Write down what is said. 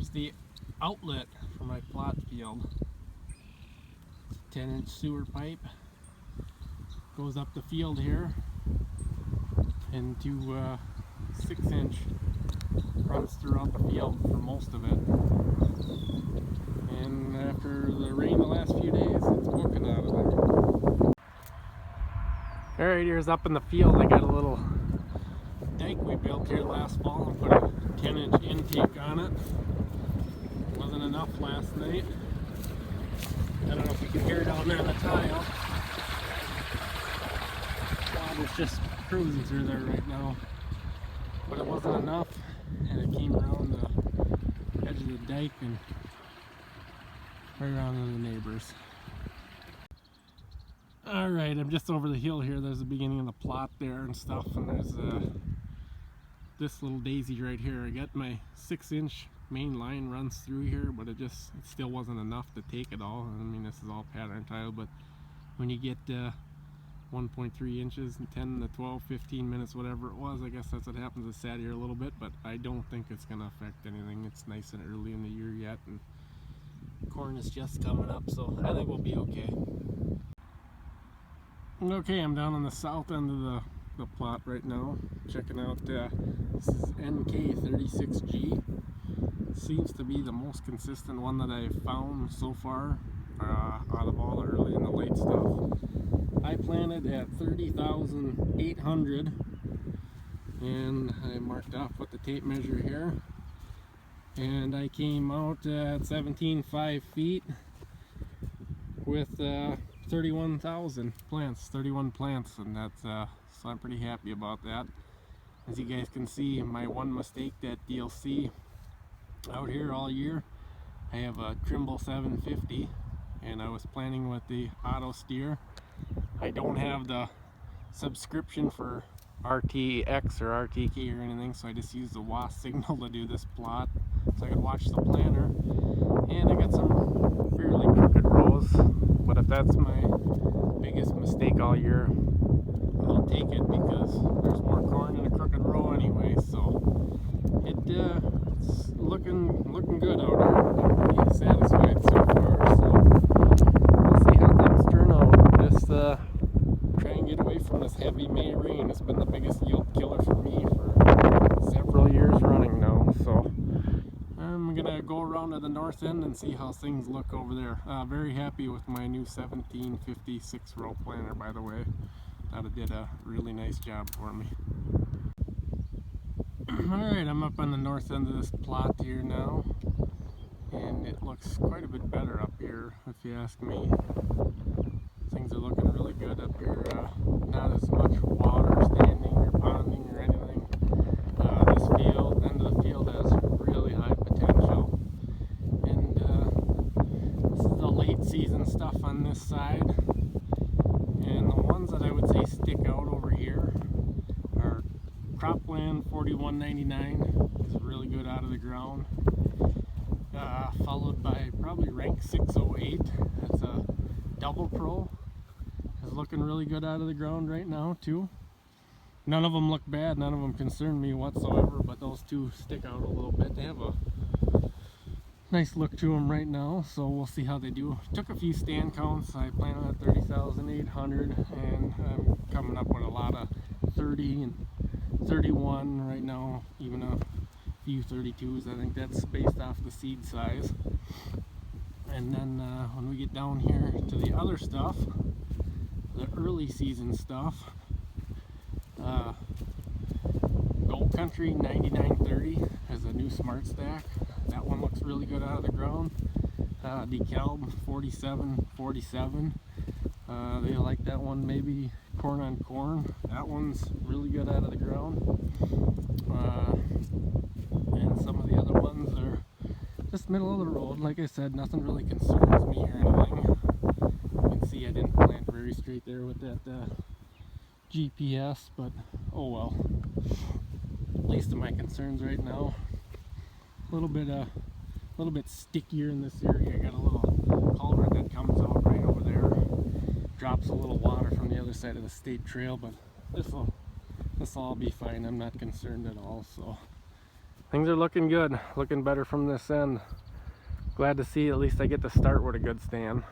Here's the outlet for my plot field. 10-inch sewer pipe goes up the field here, into 6-inch runs throughout the field for most of it. And after the rain the last few days, it's booking out of there. Alright, here's up in the field. I got a little dike we built here last fall and put a 10-inch intake on it. Wasn't enough last night. I don't know if you can hear it down there on the tile. Water's just cruising through there right now. But it wasn't enough, and it came around the edge of the dike and right around to the neighbors. Alright, I'm just over the hill here. There's the beginning of the plot there and stuff, and there's this little daisy right here. I got my 6-inch main line runs through here, but it still wasn't enough to take it all. I mean, this is all pattern tile, but when you get 1.3 inches and 10 to 12, 15 minutes, whatever it was, I guess that's what happens. It sat here a little bit, but I don't think it's going to affect anything. It's nice and early in the year yet, and corn is just coming up, so I think we'll be okay. Okay, I'm down on the south end of the plot right now, checking out, this is NK36G. Seems to be the most consistent one that I've found so far, out of all the early and the late stuff. I planted at 30,800, and I marked off with the tape measure here, and I came out at 17.5 feet with 31,000 plants, 31 plants, and that's so I'm pretty happy about that. As you guys can see, my one mistake, that DLC out here all year, I have a Trimble 750, and I was planning with the auto steer. I don't have the subscription for RTX or RTK or anything, so I just use the WAS signal to do this plot so I could watch the planter. And I got some fairly crooked rows, but if that's my biggest mistake all year, I'll take it because there's more corn in a crooked row anyway. So it's looking good out here. I'm pretty satisfied so far. So we'll see how things turn out. Just try and get away from this heavy May rain. It's been the biggest yield killer for me for several years running now. So I'm gonna go around to the north end and see how things look over there. Very happy with my new 1750 6-row planter, by the way. Thought it did a really nice job for me. Alright, I'm up on the north end of this plot here now, and it looks quite a bit better up here, if you ask me. Things are looking really good up here. Not as much water standing or ponding or anything. This end of the field has really high potential, and this is the late season stuff on this side. And the ones that I would say stick out over here are Cropland 4199. It's really good out of the ground. Followed by probably rank 608. That's a double pro. Is looking really good out of the ground right now too. None of them look bad. None of them concern me whatsoever. But those two stick out a little bit. They have a nice look to them right now, so we'll see how they do. Took a few stand counts. I planted at 30,800, and I'm coming up with a lot of 30 and 31 right now, even a few 32s. I think that's based off the seed size. And then when we get down here to the other stuff, the early season stuff, Gold Country 9930 has a new smart stack. That one looks really good out of the ground. DeKalb 4747. They like that one, maybe corn on corn. That one's really good out of the ground. And some of the other ones are just middle of the road. Like I said, nothing really concerns me or anything. You can see I didn't plant very straight there with that GPS, but oh well. Least of my concerns right now. A little bit stickier in this area. I got a little culvert that comes out right over there, drops a little water from the other side of the state trail, but this'll all be fine. I'm not concerned at all. So things are looking good, looking better from this end. Glad to see at least I get to start with a good stand.